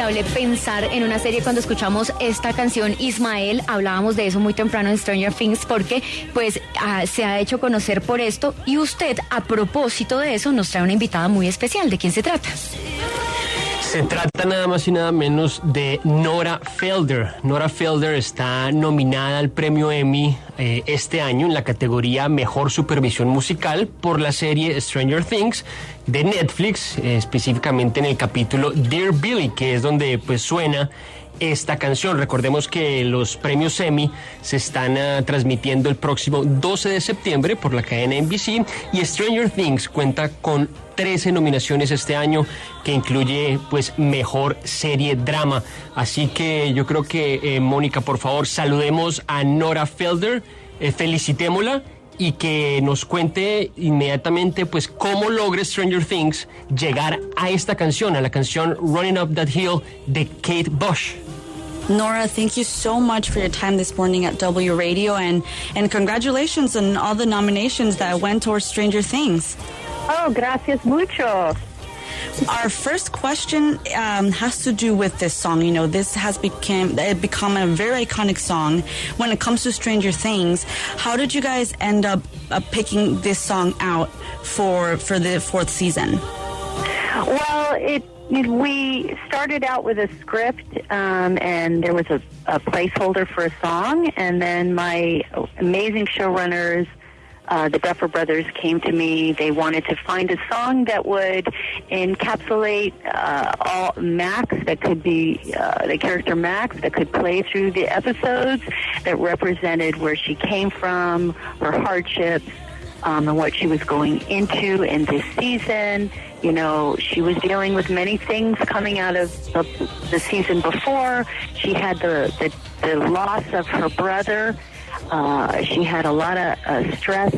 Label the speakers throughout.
Speaker 1: inevitable pensar en una serie cuando escuchamos esta canción. Ismael, hablábamos de eso muy temprano en Stranger Things porque pues se ha hecho conocer por esto, y usted, a propósito de eso, nos trae una invitada muy especial. ¿De quién se trata?
Speaker 2: Se trata nada más y nada menos de Nora Felder. Nora Felder está nominada al premio Emmy este año en la categoría Mejor Supervisión Musical por la serie Stranger Things de Netflix, específicamente en el capítulo Dear Billy, que es donde pues suena esta canción. Recordemos que los premios Emmy se están transmitiendo el próximo 12 de septiembre por la cadena NBC, y Stranger Things cuenta con 13 nominaciones este año, que incluye pues mejor serie drama. Así que yo creo que Mónica, por favor, saludemos a Nora Felder, felicitémosla y que nos cuente inmediatamente pues cómo logra Stranger Things llegar a esta canción, a la canción Running Up That Hill de Kate Bush.
Speaker 3: Nora, thank you so much for your time this morning at W Radio, and congratulations on all the nominations that went towards Stranger Things.
Speaker 4: Oh, gracias mucho.
Speaker 3: Our first question has to do with this song. You know, this has become a very iconic song when it comes to Stranger Things. How did you guys end up picking this song out for the fourth season?
Speaker 4: Well, we started out with a script, and there was a placeholder for a song, and then my amazing showrunners, the Duffer brothers, came to me. They wanted to find a song that would encapsulate all Max, that could be the character Max, that could play through the episodes, that represented where she came from, her hardships, and what she was going into in this season. You know, she was dealing with many things coming out of the season before. She had the loss of her brother. She had a lot of stress,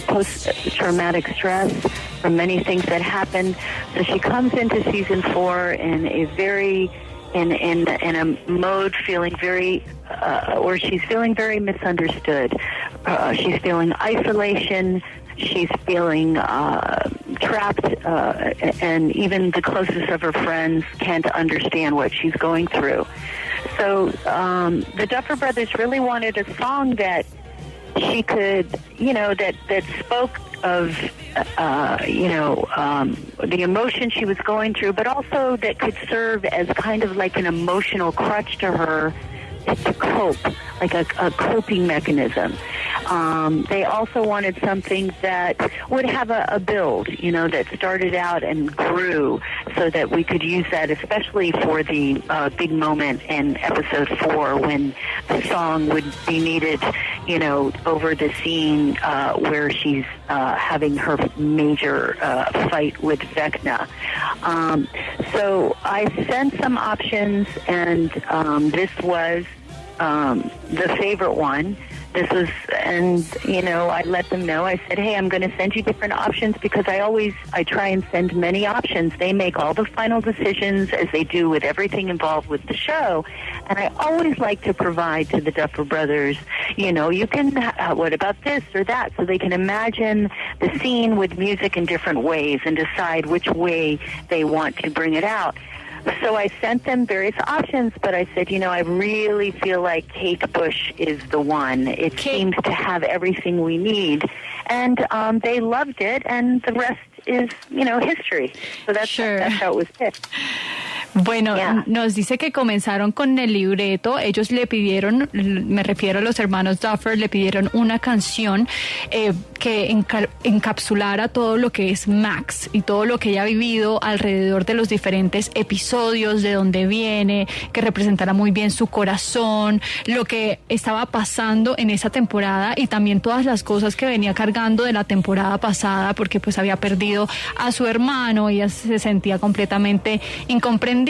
Speaker 4: post-traumatic stress from many things that happened. So she comes into season 4 in a very, in a mode feeling very, or she's feeling very misunderstood. She's feeling isolation. She's feeling trapped, and even the closest of her friends can't understand what she's going through. So the Duffer brothers really wanted a song that she could, you know, that spoke of, the emotion she was going through, but also that could serve as kind of like an emotional crutch to her to cope, like a coping mechanism. They also wanted something that would have a build, you know, that started out and grew, so that we could use that, especially for the big moment in episode 4 when the song would be needed, you know, over the scene where she's having her major fight with Vecna. So I sent some options, and this was the favorite one. This was, and, you know, I let them know. I said, hey, I'm going to send you different options, because I try and send many options. They make all the final decisions, as they do with everything involved with the show. And I always like to provide to the Duffer brothers, you know, you can, what about this or that? So they can imagine the scene with music in different ways and decide which way they want to bring it out. So I sent them various options, but I said, you know, I really feel like Kate Bush is the one. It seems to have everything we need. And they loved it, and the rest is, you know, history. So that's how it was picked.
Speaker 5: Bueno, nos dice que comenzaron con el libreto. Ellos le pidieron, me refiero a los hermanos Duffer, le pidieron una canción que encapsulara todo lo que es Max y todo lo que ella ha vivido alrededor de los diferentes episodios, de dónde viene, que representara muy bien su corazón, lo que estaba pasando en esa temporada, y también todas las cosas que venía cargando de la temporada pasada, porque pues había perdido a su hermano. Ella se sentía completamente incomprendida,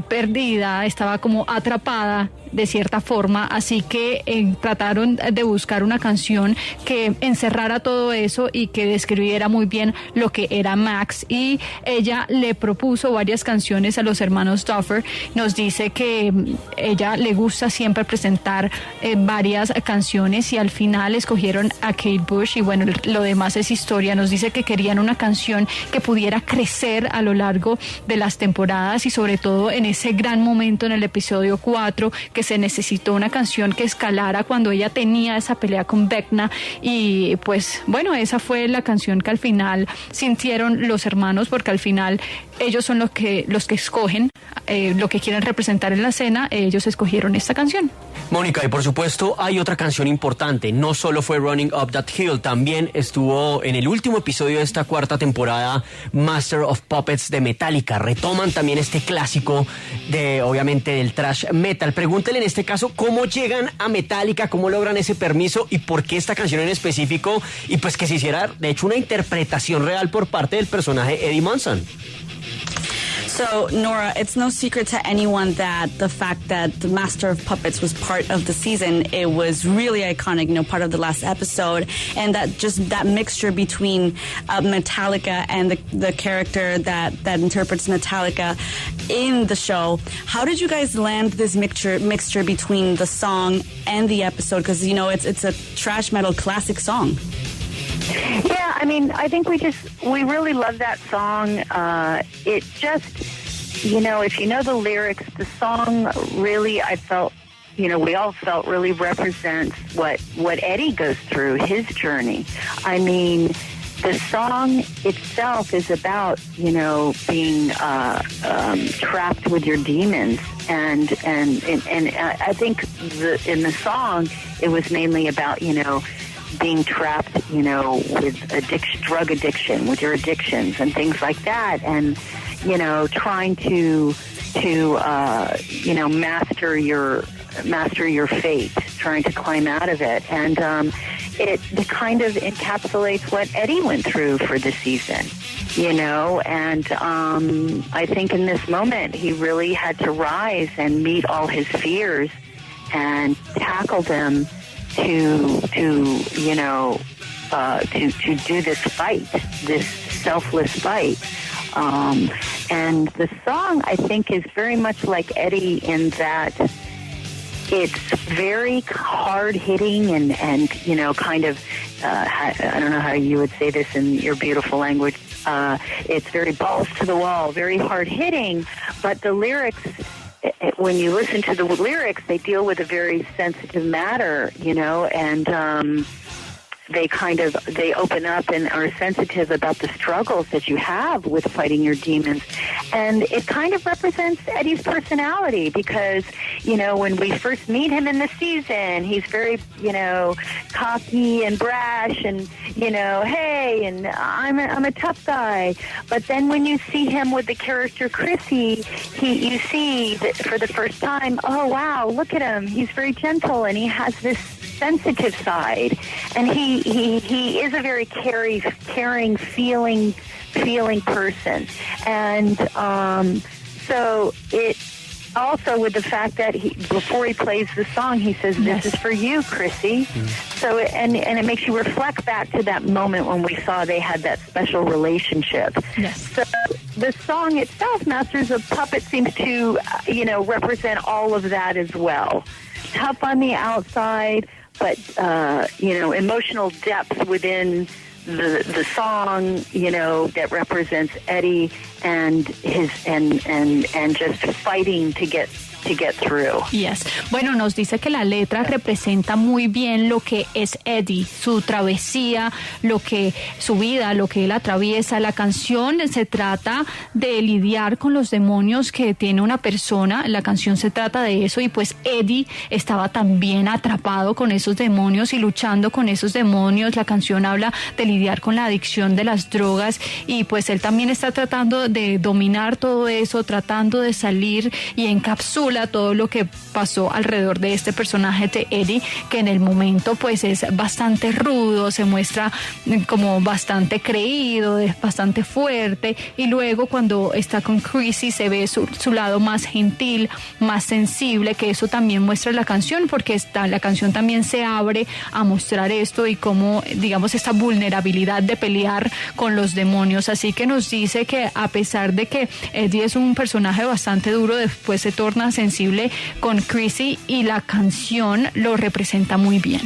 Speaker 5: perdida, estaba como atrapada de cierta forma, así que trataron de buscar una canción que encerrara todo eso y que describiera muy bien lo que era Max, y ella le propuso varias canciones a los hermanos Duffer. Nos dice que ella le gusta siempre presentar varias canciones y al final escogieron a Kate Bush, y bueno, lo demás es historia. Nos dice que querían una canción que pudiera crecer a lo largo de las temporadas y sobre todo en ese gran momento en el episodio 4 que se necesitó una canción que escalara cuando ella tenía esa pelea con Vecna, y pues bueno, esa fue la canción que al final sintieron los hermanos, porque al final ellos son los que escogen lo que quieren representar en la escena. Ellos escogieron esta canción.
Speaker 2: Mónica, y por supuesto hay otra canción importante, no solo fue Running Up That Hill, también estuvo en el último episodio de esta cuarta temporada Master of Puppets de Metallica. Retoman también este clásico obviamente del thrash metal. Pregúntele en este caso cómo llegan a Metallica, cómo logran ese permiso y por qué esta canción en específico, y pues que se hiciera de hecho una interpretación real por parte del personaje Eddie Munson.
Speaker 3: So, Nora, it's no secret to anyone that the fact that the Master of Puppets was part of the season, it was really iconic, part of the last episode, and that just that mixture between Metallica and the character that interprets Metallica in the show. How did you guys land this mixture between the song and the episode? Because, it's a thrash metal classic song.
Speaker 4: Yeah, I mean, I think we really love that song. It just, if you know the lyrics, the song really, I felt, we all felt really represents what Eddie goes through, his journey. I mean, the song itself is about, being trapped with your demons. And I think in the song, it was mainly about, being trapped, with drug addiction, with your addictions and things like that, and trying to master your fate, trying to climb out of it, and it kind of encapsulates what Eddie went through for the season, and I think in this moment he really had to rise and meet all his fears and tackle them to do this fight, this selfless fight. And the song, I think, is very much like Eddie in that it's very hard-hitting and kind of, I don't know how you would say this in your beautiful language. It's very balls to the wall, very hard-hitting, but the lyrics, when you listen to the lyrics, they deal with a very sensitive matter, and they open up and are sensitive about the struggles that you have with fighting your demons. And it kind of represents Eddie's personality because, when we first meet him in the season, he's very, cocky and brash and, hey, and I'm a tough guy. But then when you see him with the character Chrissy, you see that for the first time, oh, wow, look at him. He's very gentle and he has this sensitive side, and he is a very caring, feeling person, and so it also with the fact that before he plays the song, he says, "This is for you, Chrissy." So and it makes you reflect back to that moment when we saw they had that special relationship.
Speaker 5: Yes.
Speaker 4: So the song itself, Masters of Puppets, seems to represent all of that as well. Tough on the outside, but emotional depth within the song, that represents Eddie and his and just fighting to get through.
Speaker 5: Yes. Bueno, nos dice que la letra representa muy bien lo que es Eddie, su travesía, su vida, lo que él atraviesa. La canción se trata de lidiar con los demonios que tiene una persona. La canción se trata de eso y pues Eddie estaba también atrapado con esos demonios y luchando con esos demonios. La canción habla de lidiar con la adicción de las drogas y pues él también está tratando de dominar todo eso, tratando de salir y encapsula película, todo lo que pasó alrededor de este personaje de Eddie, que en el momento pues es bastante rudo, se muestra como bastante creído, es bastante fuerte, y luego cuando está con Chrissy se ve su lado más gentil, más sensible, que eso también muestra la canción, porque la canción también se abre a mostrar esto y cómo, digamos, esta vulnerabilidad de pelear con los demonios. Así que nos dice que a pesar de que Eddie es un personaje bastante duro, después se torna sensible con Chrissy y la canción lo representa muy bien.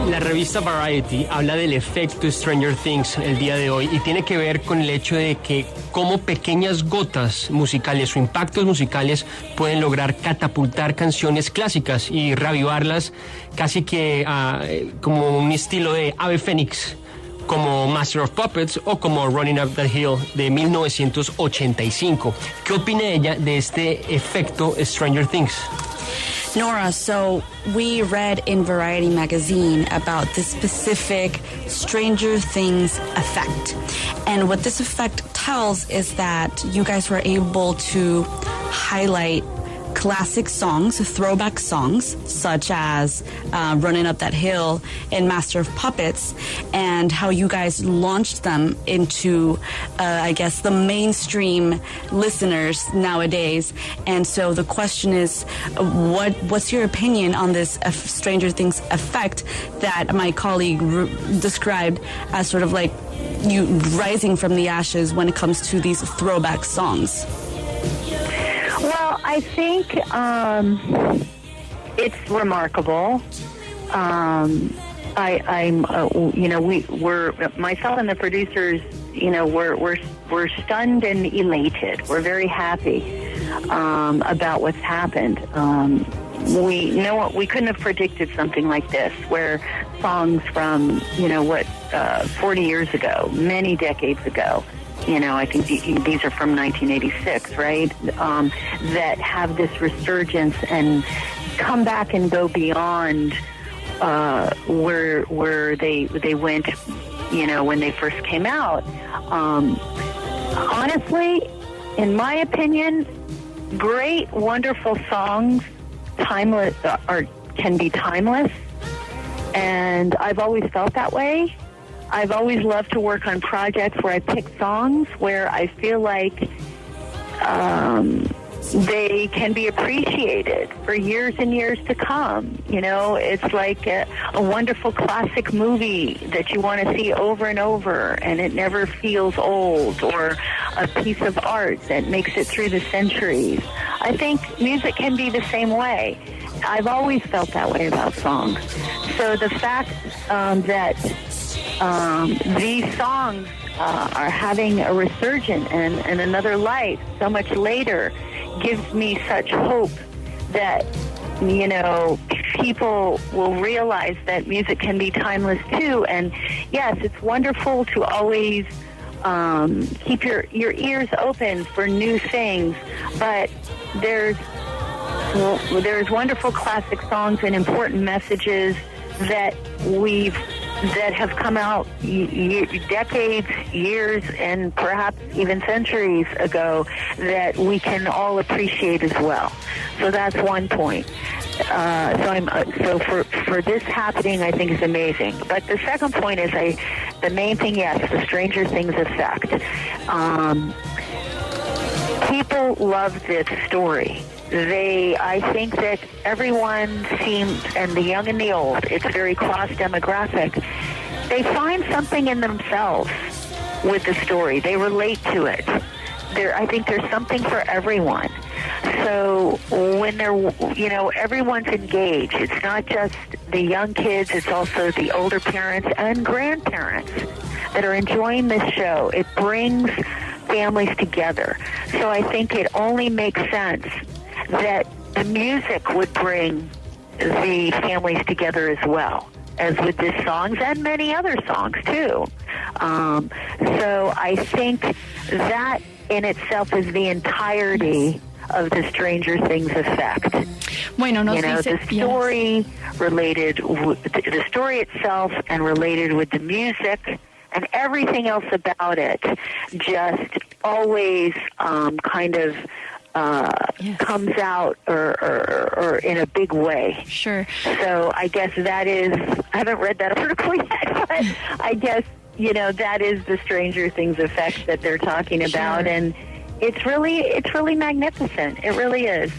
Speaker 2: La revista Variety habla del efecto Stranger Things el día de hoy y tiene que ver con el hecho de que cómo pequeñas gotas musicales o impactos musicales pueden lograr catapultar canciones clásicas y reavivarlas casi que como un estilo de ave fénix, como Master of Puppets o como Running Up That Hill de 1985. ¿Qué opina ella de este efecto Stranger Things?
Speaker 3: Nora, so we read in Variety magazine about this specific Stranger Things effect. And what this effect tells is that you guys were able to highlight classic songs, throwback songs, such as Running Up That Hill and Master of Puppets, and how you guys launched them into, I guess, the mainstream listeners nowadays. And so the question is, what's your opinion on this Stranger Things effect that my colleague described as sort of like you rising from the ashes when it comes to these throwback songs?
Speaker 4: Well, I think it's remarkable. We're myself and the producers, we're stunned and elated. We're very happy about what's happened. We couldn't have predicted something like this, where songs from 40 years ago, many decades ago. I think these are from 1986, right? That have this resurgence and come back and go beyond where they went, when they first came out. Honestly, in my opinion, great, wonderful songs, timeless, can be timeless, and I've always felt that way. I've always loved to work on projects where I pick songs where I feel like they can be appreciated for years and years to come. It's like a wonderful classic movie that you want to see over and over, and it never feels old, or a piece of art that makes it through the centuries. I think music can be the same way. I've always felt that way about songs. So the fact that these songs are having a resurgence and another life so much later gives me such hope that, people will realize that music can be timeless too. And yes, it's wonderful to always keep your ears open for new things, but there's wonderful classic songs and important messages that have come out decades, years, and perhaps even centuries ago that we can all appreciate as well. So that's one point. So for this happening, I think is amazing. But the second point is the main thing, yes, the Stranger Things effect. People love this story. I think that everyone seems, and the young and the old, it's very cross-demographic, they find something in themselves with the story. They relate to it. I think there's something for everyone. So when everyone's engaged, it's not just the young kids, it's also the older parents and grandparents that are enjoying this show. It brings families together. So I think it only makes sense that the music would bring the families together as well, as with these songs and many other songs too. So I think that in itself is the entirety of the Stranger Things effect.
Speaker 5: Bueno, nos
Speaker 4: dice, the story related, the story itself, and related with the music and everything else about it, just always kind of comes out or in a big way.
Speaker 5: Sure.
Speaker 4: So I guess that is, I haven't read that article yet, but I guess, that is the Stranger Things effect that they're talking about. Sure. And it's really magnificent. It really is.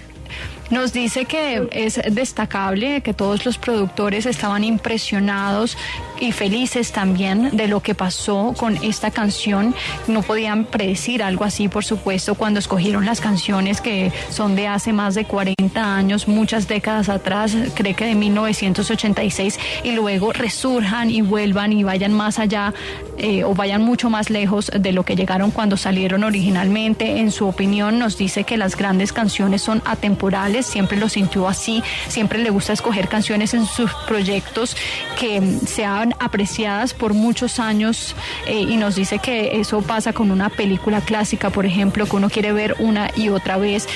Speaker 5: Nos dice que es destacable que todos los productores estaban impresionados y felices también de lo que pasó con esta canción. No podían predecir algo así, por supuesto, cuando escogieron las canciones que son de hace más de 40 años, muchas décadas atrás, creo que de 1986, y luego resurjan y vuelvan y vayan más allá o vayan mucho más lejos de lo que llegaron cuando salieron originalmente. En su opinión, nos dice que las grandes canciones son atemporales. Siempre lo sintió así, siempre le gusta escoger canciones en sus proyectos que sean apreciadas por muchos años, y nos dice que eso pasa con una película clásica, por ejemplo, que uno quiere ver una y otra vez,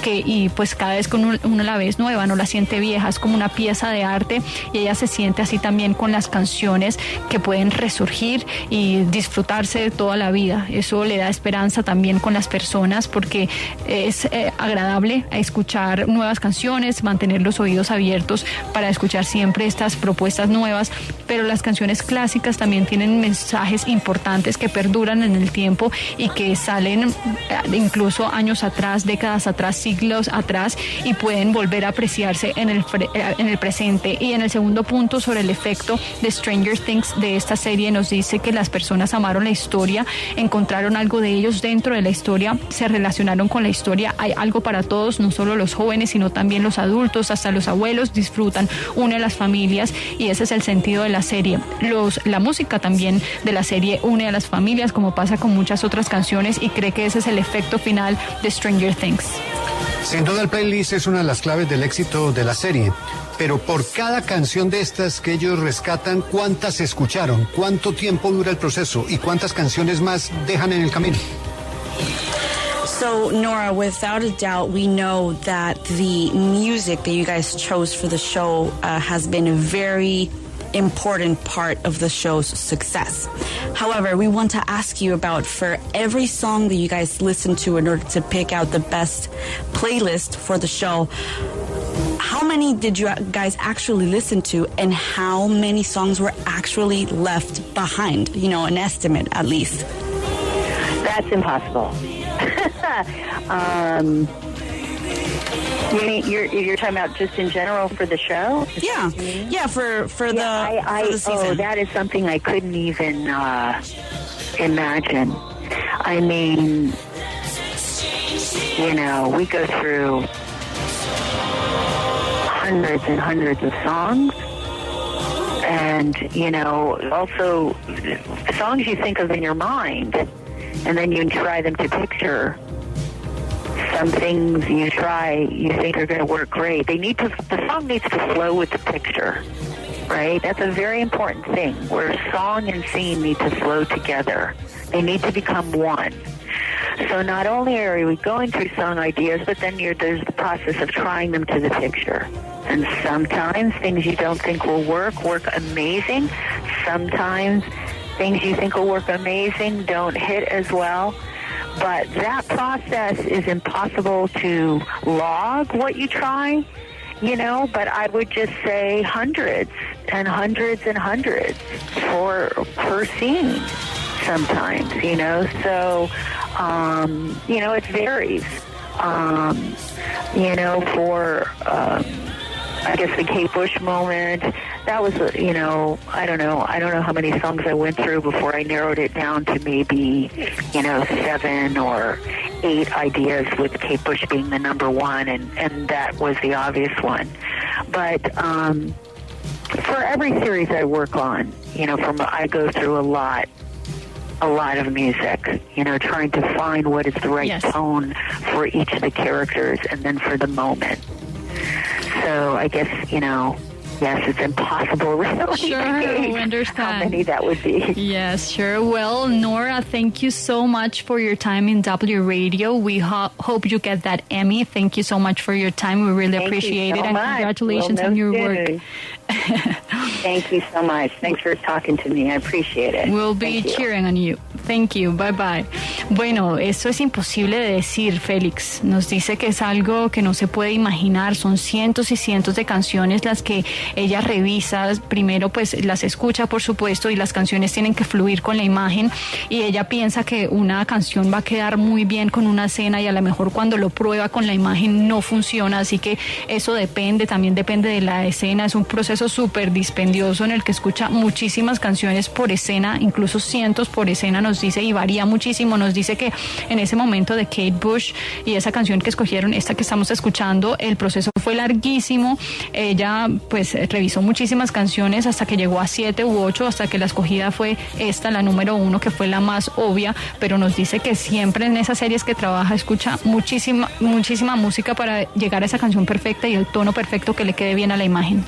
Speaker 5: y pues cada vez con una la vez nueva, no la siente vieja, es como una pieza de arte, y ella se siente así también con las canciones que pueden resurgir y disfrutarse de toda la vida. Eso le da esperanza también con las personas, porque es agradable escuchar nuevas canciones, mantener los oídos abiertos para escuchar siempre estas propuestas nuevas, pero las canciones clásicas también tienen mensajes importantes que perduran en el tiempo y que salen incluso años atrás, décadas atrás, siglos atrás, y pueden volver a apreciarse en el presente. Y en el segundo punto, sobre el efecto de Stranger Things de esta serie, nos dice que las personas amaron la historia, encontraron algo de ellos dentro de la historia, se relacionaron con la historia. Hay algo para todos, no solo los jóvenes, sino también los adultos, hasta los abuelos disfrutan, une a las familias, y ese es el sentido de la serie. La música también de la serie une a las familias, como pasa con muchas otras canciones, y cree que ese es el efecto final de Stranger Things.
Speaker 6: Sin duda el playlist es una de las claves del éxito de la serie, pero por cada canción de estas que ellos rescatan, ¿cuántas escucharon? ¿Cuánto tiempo dura el proceso? ¿Y cuántas canciones más dejan en el camino?
Speaker 3: So, Nora, without a doubt, we know that the music that you guys chose for the show has been a very important part of the show's success. However, we want to ask you about, for every song that you guys listen to in order to pick out the best playlist for the show, how many did you guys actually listen to, and how many songs were actually left behind? An estimate at least.
Speaker 4: That's impossible. You mean you're talking about just in general for the show?
Speaker 3: Yeah, for the season.
Speaker 4: Oh, that is something I couldn't even imagine. I mean, we go through hundreds and hundreds of songs, and also songs you think of in your mind, and then you try them to picture. Some things you think are going to work great. The song needs to flow with the picture, right? That's a very important thing, where song and scene need to flow together. They need to become one. So not only are we going through song ideas, but then there's the process of trying them to the picture. And sometimes things you don't think will work amazing. Sometimes things you think will work amazing don't hit as well. But that process is impossible to log what you try, but I would just say hundreds and hundreds and hundreds per scene sometimes, So, it varies. For, I guess the Kate Bush moment, that was, I don't know how many songs I went through before I narrowed it down to maybe, 7 or 8 ideas, with Kate Bush being the number one, and that was the obvious one. But for every series I work on, I go through a lot of music, trying to find what is the right tone for each of the characters, and then for the moment. So I guess, yes, it's impossible really
Speaker 5: Sure, we understand.
Speaker 4: how many that would be.
Speaker 5: Yes, sure. Well, Nora, thank you so much for your time in W Radio. We hope you get that Emmy. Thank you so much for your time. We really appreciate it. And congratulations on your work.
Speaker 4: Thank you so much. Thanks for talking to me. I appreciate it.
Speaker 5: We'll be cheering on you. Thank you. Bye bye. Bueno, esto es imposible de decir, Félix. Nos dice que es algo que no se puede imaginar. Son cientos y cientos de canciones las que ella revisa. Primero, pues las escucha, por supuesto, y las canciones tienen que fluir con la imagen. Y ella piensa que una canción va a quedar muy bien con una escena y a lo mejor cuando lo prueba con la imagen no funciona. Así que eso también depende de la escena. Es un proceso súper dispendioso en el que escucha muchísimas canciones por escena, incluso cientos por escena, nos dice, y varía muchísimo. Nos dice que en ese momento de Kate Bush y esa canción que escogieron, esta que estamos escuchando, el proceso fue larguísimo. Ella pues revisó muchísimas canciones hasta que llegó a 7 u 8, hasta que la escogida fue esta, la número 1, que fue la más obvia, pero nos dice que siempre en esas series que trabaja escucha muchísima música para llegar a esa canción perfecta y el tono perfecto que le quede bien a la imagen.